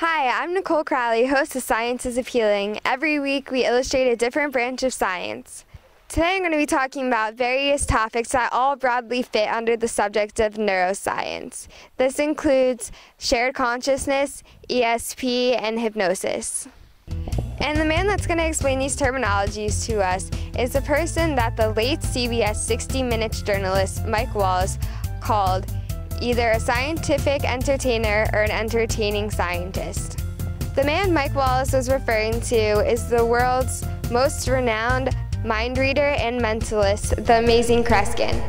Hi, I'm Nicole Crowley, host of Science is Appealing. Every week we illustrate a different branch of science. Today I'm going to be talking about various topics that all broadly fit under the subject of neuroscience. This includes shared consciousness, ESP, and hypnosis. And the man that's going to explain these terminologies to us is the person that the late CBS 60 Minutes journalist Mike Wallace called either a scientific entertainer or an entertaining scientist. The man Mike Wallace was referring to is the world's most renowned mind reader and mentalist, the amazing Kreskin.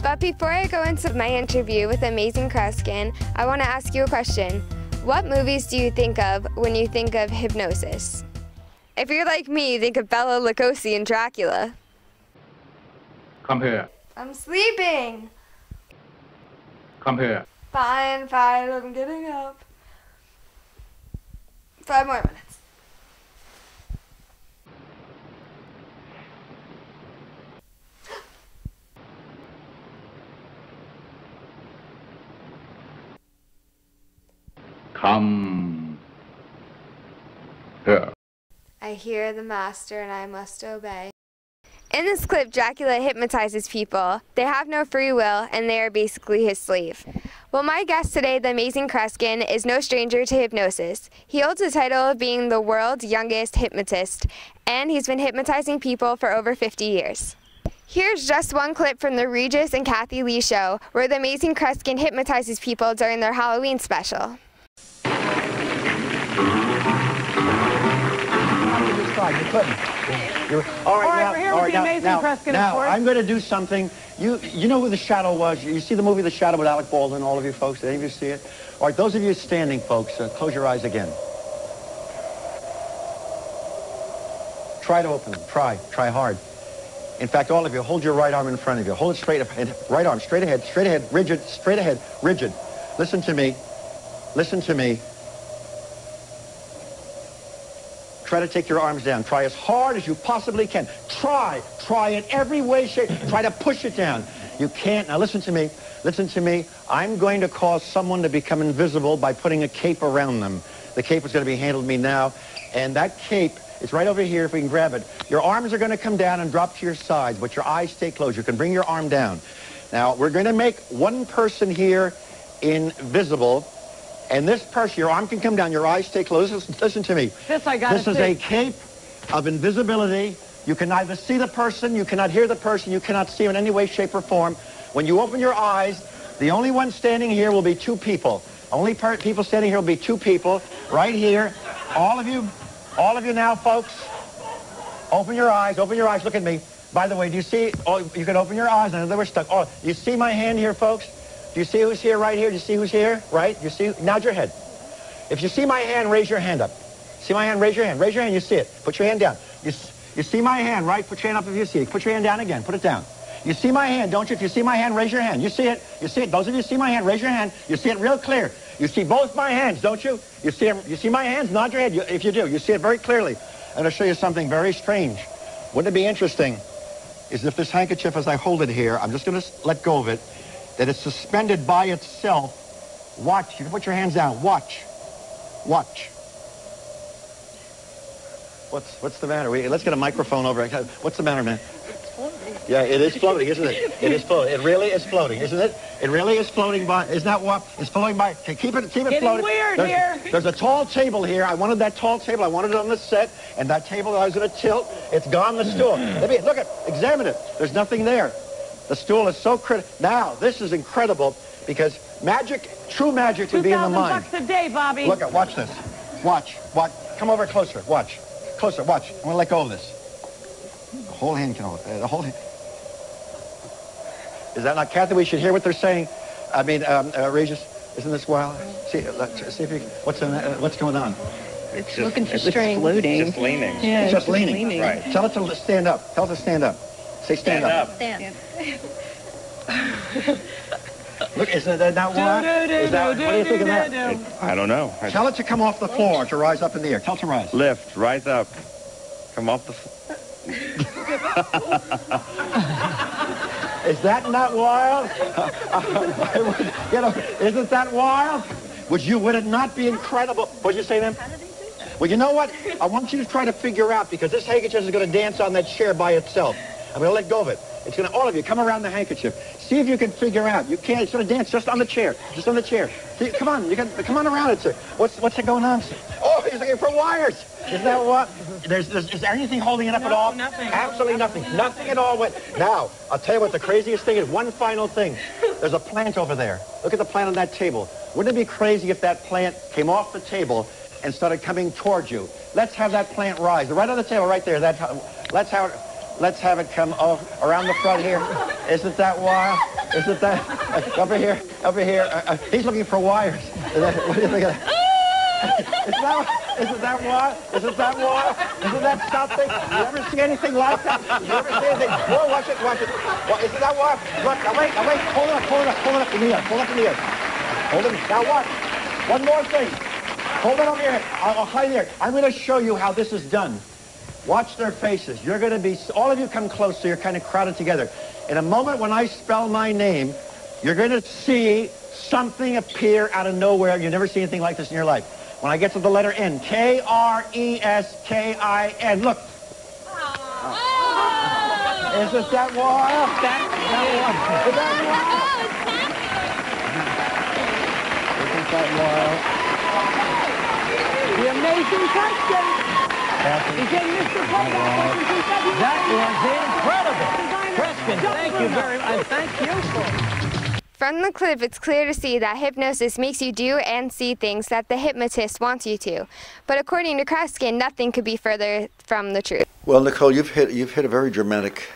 But before I go into my interview with amazing Kreskin, I want to ask you a question. What movies do you think of when you think of hypnosis? If you're like me, think of Bela Lugosi and Dracula. Come here. I'm sleeping. Come here. Fine, I'm getting up. 5 more minutes. Come here. I hear the master and I must obey. In this clip, Dracula hypnotizes people. They have no free will, and they are basically his slave. Well, my guest today, the amazing Kreskin, is no stranger to hypnosis. He holds the title of being the world's youngest hypnotist, and he's been hypnotizing people for over 50 years. Here's just one clip from the Regis and Kathy Lee show, where the amazing Kreskin hypnotizes people during their Halloween special. You couldn't. All right, we're here with the amazing Kreskin, of now course. I'm going to do something. You know who The Shadow was? You see the movie The Shadow with Alec Baldwin, all of you folks? Did any of you see it? All right, those of you standing, folks, close your eyes again. Try to open them. Try hard. In fact, all of you, hold your right arm in front of you. Hold it straight, right arm, straight ahead, rigid, straight ahead, rigid. Listen to me. Listen to me. Try to take your arms down. Try as hard as you possibly can. Try in every way, shape. Try to push it down. You can't. Now listen to me. Listen to me. I'm going to cause someone to become invisible by putting a cape around them. The cape is going to be handled to me now. And that cape is right over here if we can grab it. Your arms are going to come down and drop to your sides, but your eyes stay closed. You can bring your arm down. Now, we're going to make one person here invisible. And this person, your arm can come down, your eyes stay closed. Listen to me. This I gotta see. This is a cape of invisibility. You can neither see the person, you cannot hear the person, you cannot see him in any way, shape, or form. When you open your eyes, the only one standing here will be two people. Only people standing here will be two people, right here. All of you now, folks, open your eyes, look at me. By the way, do you see, you can open your eyes, and they were stuck. Oh, you see my hand here, folks? Do you see who's here right here? Do you see who's here? Right? You see? Nod your head. If you see my hand, raise your hand up. See my hand? Raise your hand. Raise your hand. You see it. Put your hand down. You see my hand, right? Put your hand up if you see it. Put your hand down again. Put it down. You see my hand, don't you? If you see my hand, raise your hand. You see it. You see it. Those of you who see my hand, raise your hand. You see it real clear. You see both my hands, don't you? You see my hands? Nod your head. If you do, you see it very clearly. I'm going to show you something very strange. Wouldn't it be interesting is if this handkerchief, as I hold it here, I'm just going to let go of it, that it's suspended by itself. Watch. You can put your hands down. Watch. Watch. What's the matter? Let's get a microphone over. What's the matter, man? It's floating. Yeah, it is floating, isn't it? It is floating. It really is floating, isn't it? It really is floating by. Isn't that what? It's floating by. Okay, keep it Getting floating. weird here. There's a tall table here. I wanted that tall table. I wanted it on the set, and that table I was going to tilt. It's gone. The stool. Look at. Examine it. There's nothing there. The stool is so critical. Now, this is incredible because magic, true magic would be in the mind. $2,000 a day, Bobby. Look at, watch this. Watch. Come over closer. Watch. Closer. Watch. I'm going to let go of this. The whole hand can hold it. The whole hand. Is that not, Kathy? We should hear what they're saying. I mean, Regis, isn't this wild? See if you, what's going on? It's looking for string. It's floating. Just leaning. Yeah, it's just leaning. Right. Tell it to stand up. Tell it to stand up. Say stand up. Stand. Look, isn't that not wild? What do you think of that? I don't know. Tell it to come off the floor, to rise up in the air. Tell it to rise. Lift, rise up, come off the floor. Is that not wild? Isn't that wild? Would it not be incredible? What'd you say, ma'am? Well, you know what? I want you to try to figure out, because this handkerchief is going to dance on that chair by itself. I'm going to let go of it. It's going to, all of you, come around the handkerchief. See if you can figure out. You can't. It's going to dance just on the chair. Just on the chair. See, come on. You can come on around it, sir. What's going on, sir? Oh, he's looking for wires. Isn't that what? Is there anything holding it up at all? Nothing. Absolutely nothing. Nothing at all. Now, I'll tell you what the craziest thing is. One final thing. There's a plant over there. Look at the plant on that table. Wouldn't it be crazy if that plant came off the table and started coming towards you? Let's have that plant rise. Right on the table, right there. Let's have it come around the front here. Isn't that wild? Isn't that over here? Over here. He's looking for wires. What do you think of that? Isn't that wild? Isn't that wild? Isn't that something? You ever see anything like that? You ever see anything? Whoa, watch it, watch it. Well, isn't that wild? Look, now wait. Hold it up in the air. Hold it up in the air. Hold it. Now what? One more thing. Hold it over here. I'll hide there. I'm going to show you how this is done. Watch their faces. You're going to be, all of you come close so you're kind of crowded together. In a moment when I spell my name, you're going to see something appear out of nowhere. You've never seen anything like this in your life. When I get to the letter N, K-R-E-S-K-I-N. Look. Isn't that wild? Isn't that wild? The amazing question. He's in Mr. That was incredible. Kreskin, Thank you very much. Thank you for From the clip, it's clear to see that hypnosis makes you do and see things that the hypnotist wants you to. But according to Kreskin, nothing could be further from the truth. Well, Nicole, you've hit a very dramatic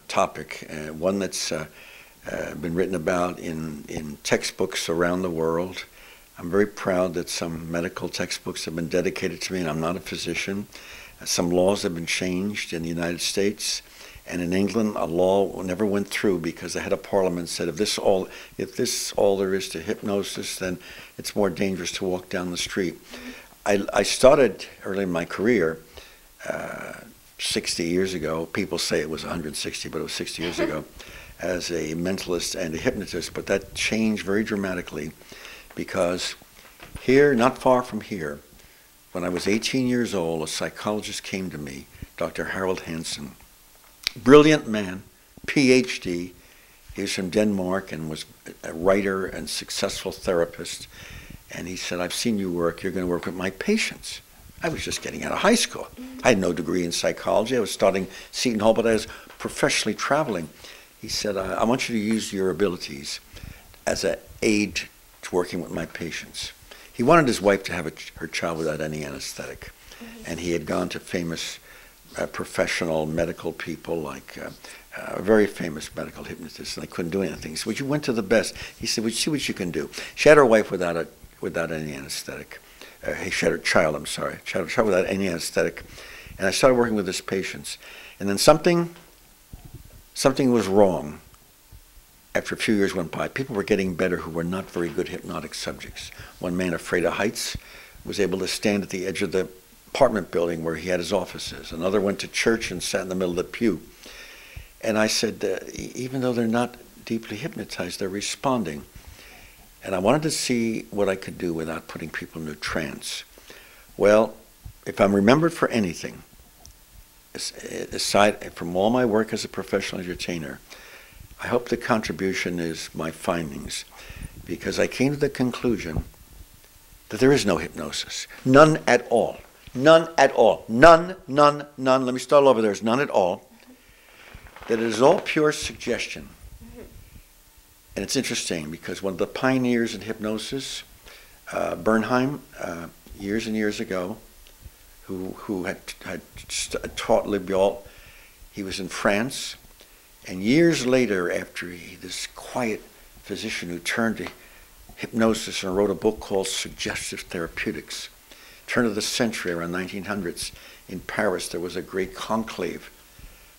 topic, one that's been written about in textbooks around the world. I'm very proud that some medical textbooks have been dedicated to me, and I'm not a physician. Some laws have been changed in the United States. And in England, a law never went through because the head of parliament said, if this all there is to hypnosis, then it's more dangerous to walk down the street. I started early in my career, 60 years ago. People say it was 160, but it was 60 years ago, as a mentalist and a hypnotist. But that changed very dramatically because here, not far from here, when I was 18 years old, a psychologist came to me, Dr. Harold Hansen. Brilliant man, PhD. He was from Denmark and was a writer and successful therapist. And he said, I've seen you work. You're going to work with my patients. I was just getting out of high school. I had no degree in psychology. I was starting Seton Hall, but I was professionally traveling. He said, I want you to use your abilities as an aid to working with my patients. He wanted his wife to have her child without any anesthetic. And he had gone to famous professional medical people, like a very famous medical hypnotist, and they couldn't do anything. He said, well, you went to the best. He said, well, see what you can do. She had her wife without any anesthetic. She had her child, I'm sorry. She had her child without any anesthetic. And I started working with his patients. And then something was wrong. After a few years went by, people were getting better who were not very good hypnotic subjects. One man afraid of heights was able to stand at the edge of the apartment building where he had his offices. Another went to church and sat in the middle of the pew. And I said, even though they're not deeply hypnotized, they're responding. And I wanted to see what I could do without putting people in a trance. Well, if I'm remembered for anything, aside from all my work as a professional entertainer, I hope the contribution is my findings, because I came to the conclusion that there is no hypnosis. None at all. None at all. None. Let me start over. There's none at all. That it is all pure suggestion. And it's interesting because one of the pioneers in hypnosis, Bernheim, years and years ago, who had taught Libiol, he was in France. And years later, after this quiet physician who turned to hypnosis and wrote a book called Suggestive Therapeutics, turn of the century, around 1900s, in Paris, there was a great conclave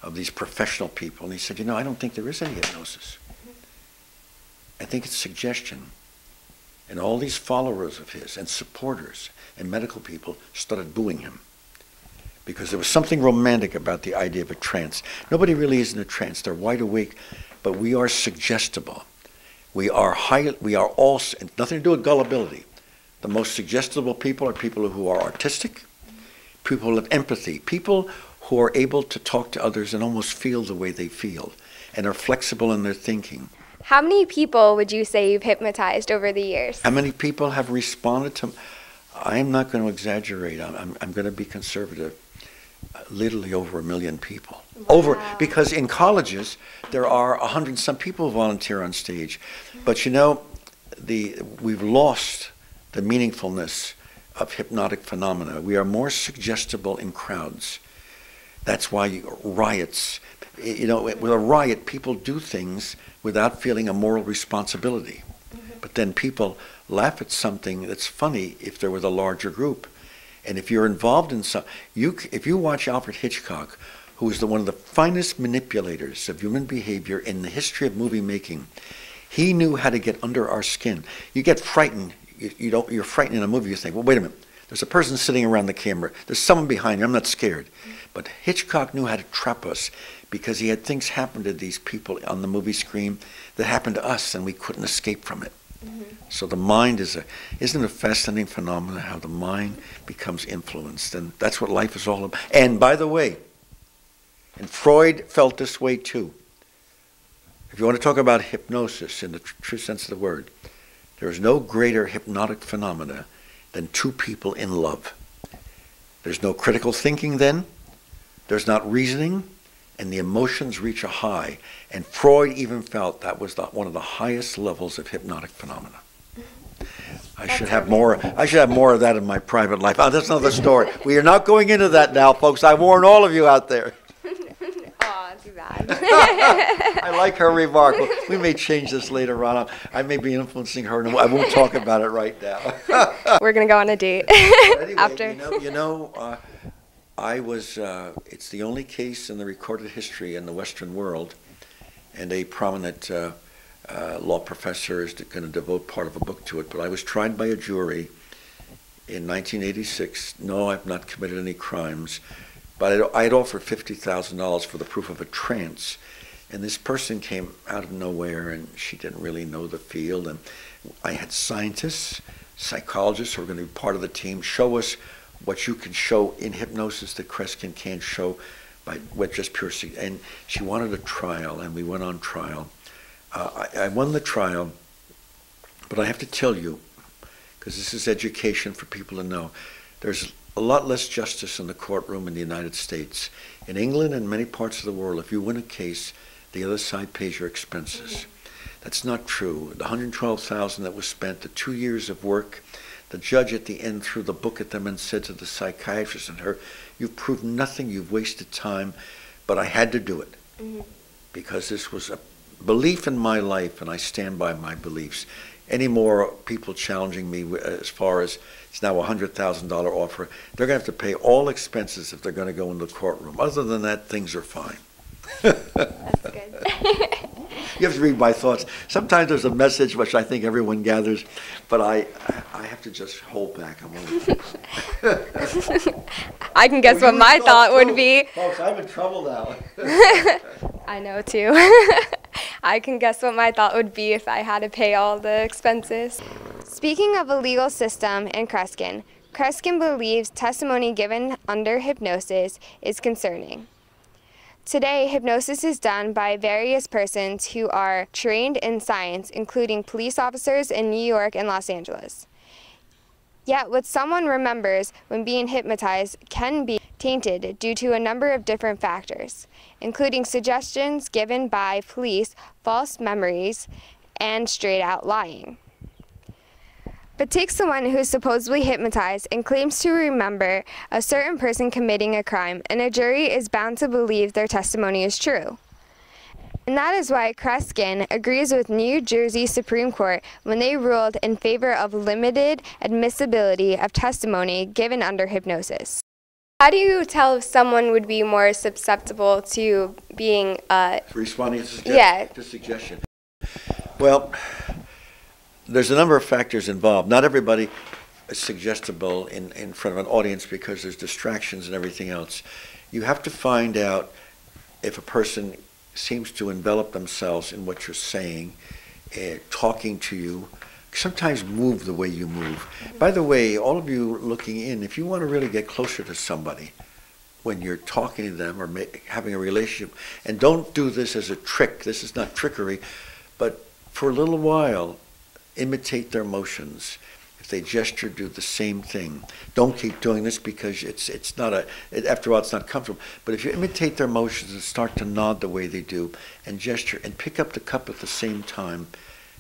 of these professional people. And he said, I don't think there is any hypnosis. I think it's suggestion. And all these followers of his and supporters and medical people started booing him because there was something romantic about the idea of a trance. Nobody really is in a trance. They're wide awake, but we are suggestible. We are all, nothing to do with gullibility. The most suggestible people are people who are artistic, people who have empathy, people who are able to talk to others and almost feel the way they feel and are flexible in their thinking. How many people would you say you've hypnotized over the years? How many people have responded to? I'm not going to exaggerate. I'm going to be conservative. Literally over 1 million people. Wow. Because in colleges there are 100 and some people who volunteer on stage, but you know, we've lost the meaningfulness of hypnotic phenomena. We are more suggestible in crowds. That's why riots. You know, with a riot, people do things without feeling a moral responsibility. But then people laugh at something that's funny if they're with a larger group. And if you're involved in if you watch Alfred Hitchcock, who is one of the finest manipulators of human behavior in the history of movie making, he knew how to get under our skin. You get frightened. You're frightened in a movie. You think, well, wait a minute. There's a person sitting around the camera. There's someone behind me. I'm not scared. But Hitchcock knew how to trap us because he had things happen to these people on the movie screen that happened to us, and we couldn't escape from it. So the mind isn't it a fascinating phenomenon, how the mind becomes influenced? And that's what life is all about. And by the way, and Freud felt this way too. If you want to talk about hypnosis in the true sense of the word, there is no greater hypnotic phenomena than two people in love. There's no critical thinking then, there's not reasoning, and the emotions reach a high. And Freud even felt that was one of the highest levels of hypnotic phenomena. I should have more of that in my private life. Oh, that's another story. We are not going into that now, folks. I warn all of you out there. Aw, too bad. I like her remark. We may change this later on. I may be influencing her. I won't talk about it right now. We're going to go on a date Anyway, after. It's the only case in the recorded history in the Western world, and a prominent law professor is going to devote part of a book to it, but I was tried by a jury in 1986. No, I've not committed any crimes, but I had offered $50,000 for the proof of a trance, and this person came out of nowhere, and she didn't really know the field, and I had scientists, psychologists who were going to be part of the team, show us what you can show in hypnosis that Kreskin can't show with just pure. And she wanted a trial, and we went on trial. I won the trial, but I have to tell you, because this is education for people to know, there's a lot less justice in the courtroom in the United States. In England and many parts of the world, if you win a case, the other side pays your expenses. That's not true. The $112,000 that was spent, the 2 years of work, the judge at the end threw the book at them and said to the psychiatrist and her, "You've proved nothing, you've wasted time," but I had to do it because this was a belief in my life, and I stand by my beliefs. Any more people challenging me as far as it's now a $100,000 offer, they're going to have to pay all expenses if they're going to go in the courtroom. Other than that, things are fine. That's good. You have to read my thoughts. Sometimes there's a message which I think everyone gathers, but I have to just hold back. I can guess what my thought would be. Folks, I'm in trouble now. I know too. I can guess what my thought would be if I had to pay all the expenses. Speaking of a legal system in Kreskin, Kreskin believes testimony given under hypnosis is concerning. Today, hypnosis is done by various persons who are trained in science, including police officers in New York and Los Angeles. Yet, what someone remembers when being hypnotized can be tainted due to a number of different factors, including suggestions given by police, false memories, and straight-out lying. But take someone who is supposedly hypnotized and claims to remember a certain person committing a crime, and a jury is bound to believe their testimony is true. And that is why Kreskin agrees with New Jersey Supreme Court when they ruled in favor of limited admissibility of testimony given under hypnosis. How do you tell if someone would be more susceptible to being responding to suggestion? Well, there's a number of factors involved. Not everybody is suggestible in front of an audience because there's distractions and everything else. You have to find out if a person seems to envelop themselves in what you're saying, talking to you, sometimes move the way you move. By the way, all of you looking in, if you want to really get closer to somebody when you're talking to them or having a relationship, and don't do this as a trick, this is not trickery, but for a little while, imitate their motions. If they gesture, do the same thing. Don't keep doing this because it's not after a while it's not comfortable. But if you imitate their motions and start to nod the way they do and gesture and pick up the cup at the same time,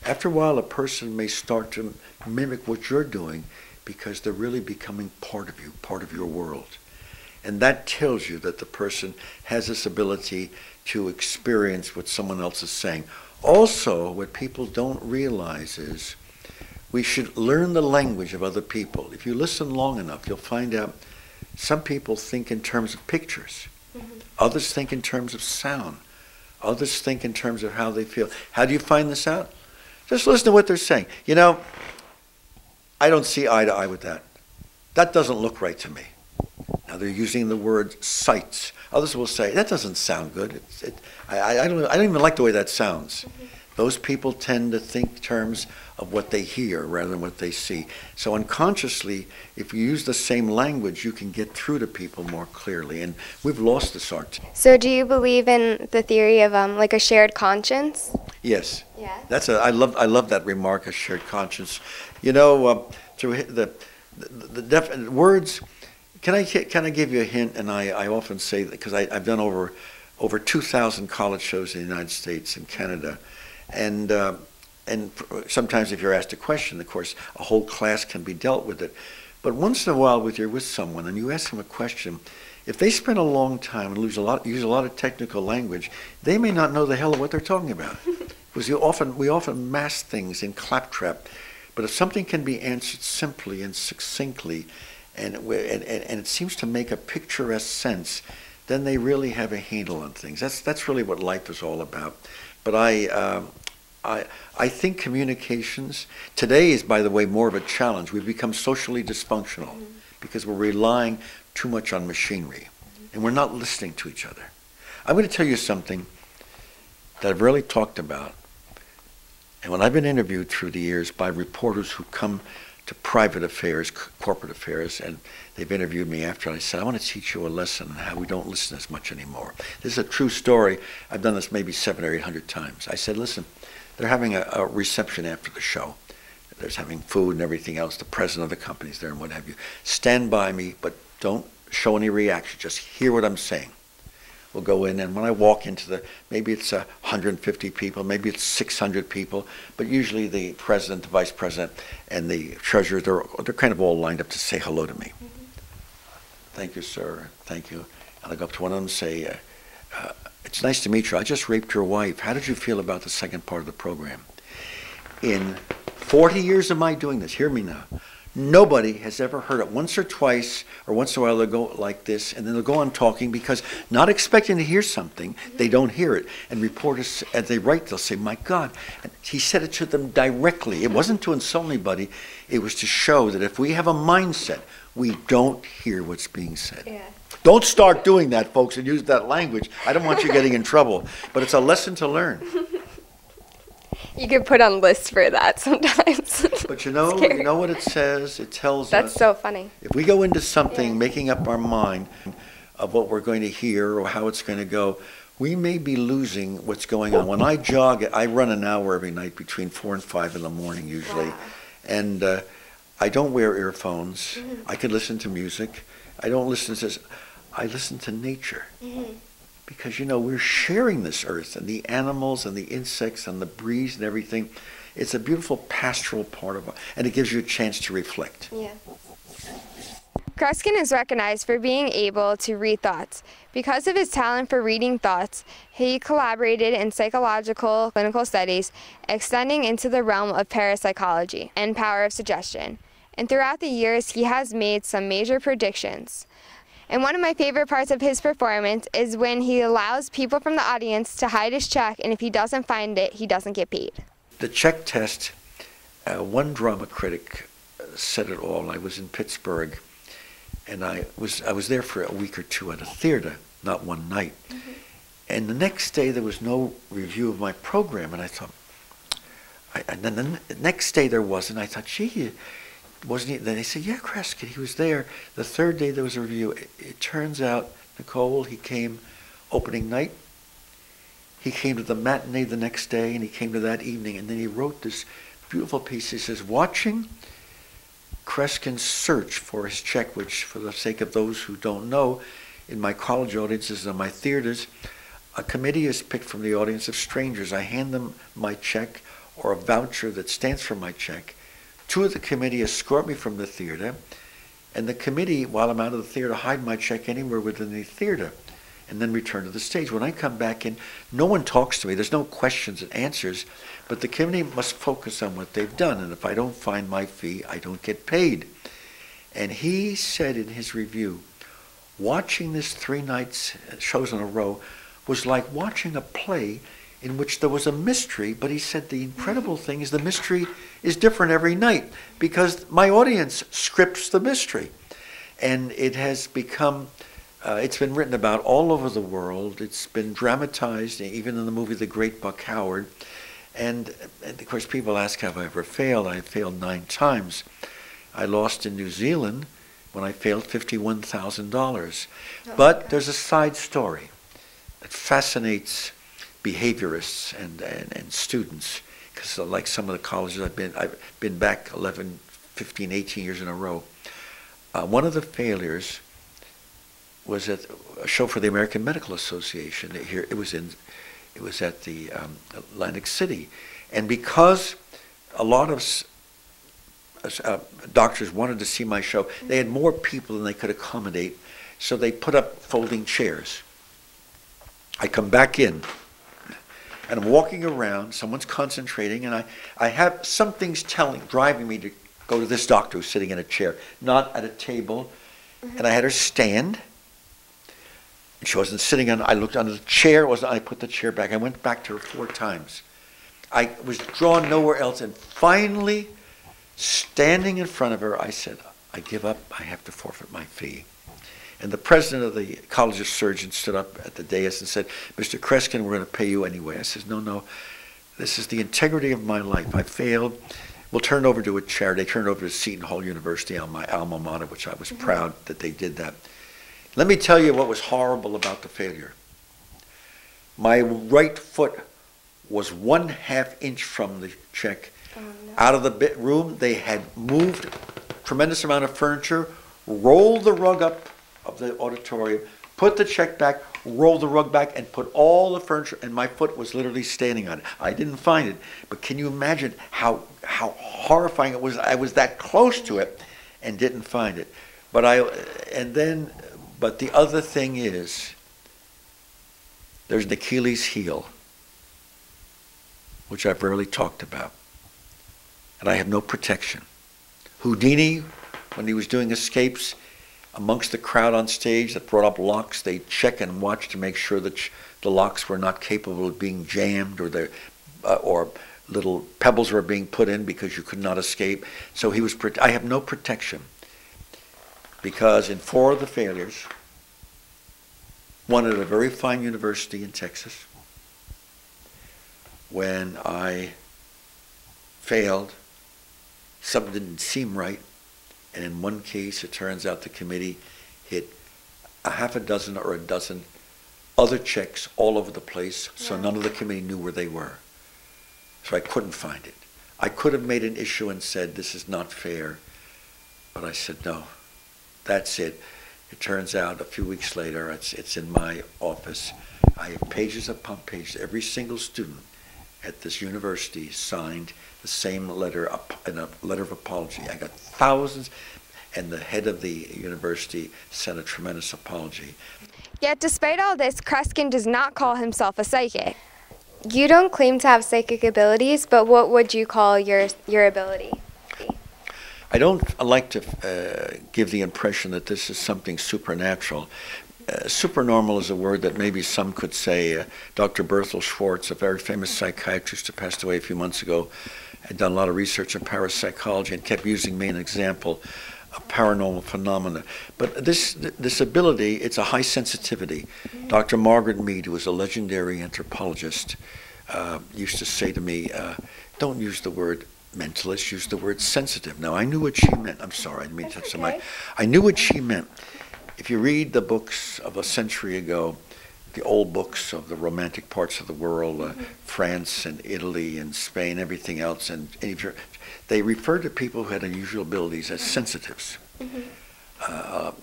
after a while a person may start to mimic what you're doing because they're really becoming part of you, part of your world. And that tells you that the person has this ability to experience what someone else is saying. Also, what people don't realize is we should learn the language of other people. If you listen long enough, you'll find out some people think in terms of pictures. Others think in terms of sound. Others think in terms of how they feel. How do you find this out? Just listen to what they're saying. You know, I don't see eye to eye with that. That doesn't look right to me. Now they're using the word sights. Others will say, that doesn't sound good. I don't even like the way that sounds. Those people tend to think in terms of what they hear rather than what they see. So unconsciously, if you use the same language, you can get through to people more clearly. And we've lost this art. So do you believe in the theory of like a shared conscience? Yes. Yeah. I love that remark, a shared conscience. You know, through the words. Can I give you a hint? And I often say that because I've done over 2,000 college shows in the United States and Canada, and sometimes if you're asked a question, of course, a whole class can be dealt with it. But once in a while, you're with someone and you ask them a question, if they spend a long time and use a lot of technical language, they may not know the hell of what they're talking about. Because we often mask things in claptrap. But if something can be answered simply and succinctly, and it seems to make a picturesque sense, then they really have a handle on things. That's really what life is all about. But I think communications today is, by the way, more of a challenge. We've become socially dysfunctional because we're relying too much on machinery, and we're not listening to each other. I'm going to tell you something that I've really talked about, and when I've been interviewed through the years by reporters who come to private affairs, corporate affairs, and they've interviewed me after, and I said, I want to teach you a lesson on how we don't listen as much anymore. This is a true story. I've done this maybe 700 or 800 times. I said, listen, they're having a reception after the show. There's having food and everything else. The president of the company's there and what have you. Stand by me, but don't show any reaction. Just hear what I'm saying. We'll go in, and when I walk into maybe it's 150 people, maybe it's 600 people, but usually the president, the vice president, and the treasurer, they're kind of all lined up to say hello to me. Thank you, sir. Thank you. And I go up to one of them and say, it's nice to meet you. I just raped your wife. How did you feel about the second part of the program? In 40 years of my doing this, hear me now, nobody has ever heard it. Once or twice, or once in a while they'll go like this, and then they'll go on talking because not expecting to hear something, they don't hear it. And reporters, as they write, they'll say, my God, and he said it to them directly. It wasn't to insult anybody. It was to show that if we have a mindset, we don't hear what's being said. Yeah. Don't start doing that, folks, and use that language. I don't want you getting in trouble, but it's a lesson to learn. You could put on lists for that sometimes. But you know what it says? It tells us. That's so funny. If we go into something making up our mind of what we're going to hear or how it's going to go, we may be losing what's going on. When I jog, I run an hour every night between 4 and 5 in the morning usually. Wow. And I don't wear earphones. I can listen to music. I don't listen to this. I listen to nature. Because, we're sharing this earth and the animals and the insects and the breeze and everything. It's a beautiful pastoral part of it, and it gives you a chance to reflect. Yeah. Kreskin is recognized for being able to read thoughts. Because of his talent for reading thoughts, he collaborated in psychological clinical studies, extending into the realm of parapsychology and power of suggestion. And throughout the years, he has made some major predictions. And one of my favorite parts of his performance is when he allows people from the audience to hide his check, and if he doesn't find it, he doesn't get paid. The check test, one drama critic said it all. I was in Pittsburgh, and I was there for a week or two at a theater, not one night. And the next day there was no review of my program, and I thought, And then the next day there wasn't. I thought, gee, wasn't he? Then they said, yeah, Kreskin, he was there. The third day there was a review. It turns out, Nicole, he came opening night. He came to the matinee the next day, and he came to that evening, and then he wrote this beautiful piece. He says, watching Kreskin's search for his check, which for the sake of those who don't know, in my college audiences and my theaters, a committee is picked from the audience of strangers. I hand them my check or a voucher that stands for my check. Two of the committee escort me from the theater, and the committee, while I'm out of the theater, hide my check anywhere within the theater and then return to the stage. When I come back in, no one talks to me. There's no questions and answers, but the committee must focus on what they've done, and if I don't find my fee, I don't get paid. And he said in his review, watching this 3 nights shows in a row was like watching a play in which there was a mystery, but he said the incredible thing is the mystery is different every night because my audience scripts the mystery. And it has become, it's been written about all over the world. It's been dramatized, even in the movie The Great Buck Howard. And of course, people ask, have I ever failed? I failed 9 times. I lost in New Zealand when I failed $51,000. But there's a side story that fascinates behaviorists and students, because like some of the colleges I've been back 11, 15, 18 years in a row. One of the failures was at a show for the American Medical Association. Here it was at the Atlantic City, and because a lot of doctors wanted to see my show, they had more people than they could accommodate, so they put up folding chairs. I come back in, and I'm walking around, someone's concentrating, and I have some things driving me to go to this doctor who's sitting in a chair, not at a table, and I had her stand, and she wasn't sitting on, I looked under the chair, I put the chair back, I went back to her 4 times. I was drawn nowhere else, and finally, standing in front of her, I said, I give up, I have to forfeit my fee. And the president of the College of Surgeons stood up at the dais and said, Mr. Kreskin, we're going to pay you anyway. I said, no, this is the integrity of my life. I failed. We'll turn it over to a charity. They turned it over to Seton Hall University, my alma mater, which I was proud that they did that. Let me tell you what was horrible about the failure. My right foot was 1/2 inch from the check. Oh, no. Out of the room, they had moved a tremendous amount of furniture, rolled the rug up of the auditorium, put the check back, rolled the rug back, and put all the furniture, and my foot was literally standing on it. I didn't find it, but can you imagine how horrifying it was? I was that close to it and didn't find it. But the other thing is, there's an Achilles heel, which I've rarely talked about, and I have no protection. Houdini, when he was doing escapes, amongst the crowd on stage that brought up locks, they check and watch to make sure that the locks were not capable of being jammed, or little pebbles were being put in because you could not escape. So I have no protection, because in 4 of the failures, one at a very fine university in Texas, when I failed, something didn't seem right. And in one case, it turns out the committee hit a half a dozen or a dozen other checks all over the place, so none of the committee knew where they were. So I couldn't find it. I could have made an issue and said, this is not fair. But I said, no, that's it. It turns out a few weeks later, it's in my office. I have pages upon pages. Every single student at this university signed the same letter, in a letter of apology. I got thousands, and the head of the university sent a tremendous apology. Yet despite all this, Kreskin does not call himself a psychic. You don't claim to have psychic abilities, but what would you call your ability? I don't like to give the impression that this is something supernatural. Supernormal is a word that maybe some could say. Dr. Berthel Schwartz, a very famous psychiatrist who passed away a few months ago, had done a lot of research in parapsychology and kept using me as an example of paranormal phenomena. But this ability, it's a high sensitivity. Dr. Margaret Mead, who was a legendary anthropologist, used to say to me, don't use the word mentalist, use the word sensitive. Now, I knew what she meant. I'm sorry, I didn't mean to touch the mic. I knew what she meant. If you read the books of a century ago, the old books of the romantic parts of the world, France and Italy and Spain, everything else, and they referred to people who had unusual abilities as sensitives. A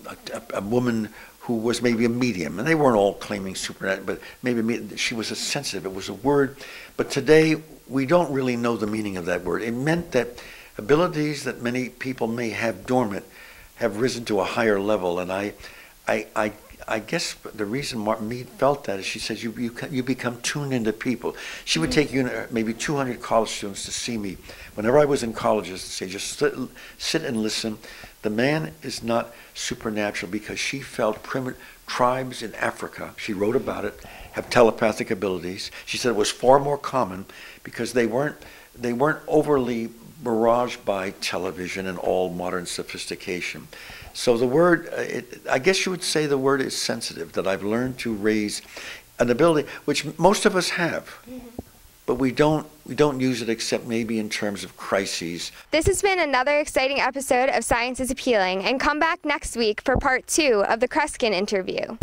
woman who was maybe a medium, and they weren't all claiming supernatural, but maybe she was a sensitive. It was a word, but today we don't really know the meaning of that word. It meant that abilities that many people may have dormant have risen to a higher level, and I guess the reason Martin Mead felt that is she says you become tuned into people. She would take maybe 200 college students to see me. Whenever I was in colleges, to say just sit and listen. The man is not supernatural because she felt primitive tribes in Africa, she wrote about it, have telepathic abilities. She said it was far more common because they weren't overly barraged by television and all modern sophistication. So the word, I guess you would say the word is sensitive, that I've learned to raise an ability, which most of us have. But we don't use it except maybe in terms of crises. This has been another exciting episode of Science is Appealing, and come back next week for part 2 of the Kreskin interview.